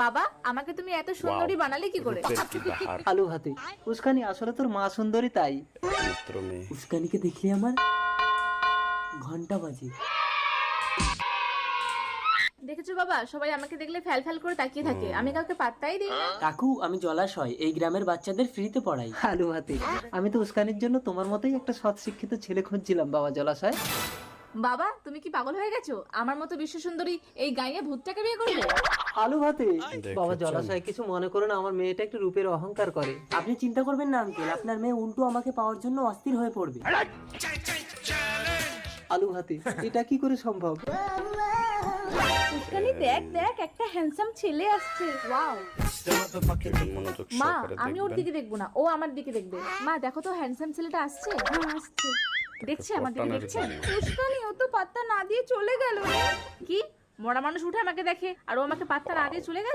বাবা, আমাকে তুমি এত সুন্দরী বানালে কি করে? रुपए की बहार আলু ভাতে উস্কানি, আসলে তোর মা সুন্দরী তাই। नेत्रों में উস্কানিকে দেখলে আমার ঘন্টা বাজে। দেখেছো বাবা, সবাই আমাকে দেখলে ফ্যাল ফ্যাল করে তাকিয়ে থাকে, আমি কাউকে পাত্তাই দিই না। কাকু, আমি জলাশয় এই গ্রামের বাচ্চাদের ফ্রিতে পড়াই। আলু ভাতে আমি তো উস্কানির জন্য তোমার মতোই একটা সৎ শিক্ষিত ছেলে খুঁজছিলাম বাবা জলাশয়। বাবা, তুমি কি পাগল হয়ে গেছো? আমার মতো বিশ্ব সুন্দরী এই গাইয়ে ভূতটাকে বিয়ে করবে? আলু ভাতে বাবা দেখেছেন? জলাশয় কিছু মনে করো না, আমার মেয়েটা একটু রূপের অহংকার করে। আপনি চিন্তা করবেন না আঙ্কেল, আপনার মেয়ে উল্টো আমাকে পাওয়ার জন্য অস্থির হয়ে পড়বে। আলু ভাতে এটা কি করে সম্ভব? উস্কানি, দেখ দেখ, একটা হ্যান্ডসাম ছেলে আসছে। ওয়াও। মনোযোগ মা, সহকারে আমি ওর দেখবেন। দিকে দেখবো না, ও আমার দিকে দেখবে। মা দেখো তো, হ্যান্ডসাম ছেলেটা আসছে। হ্যাঁ আসছে। দেখছে আমার দিকে, পটানোর দেখছে। জন্য। উস্কানি, ও তো পাত্তা না দিয়ে চলে গেল। কি, মরা মানুষ উঠে আমাকে দেখে আর ও আমাকে পাত্তা না দিয়ে চলে গেল?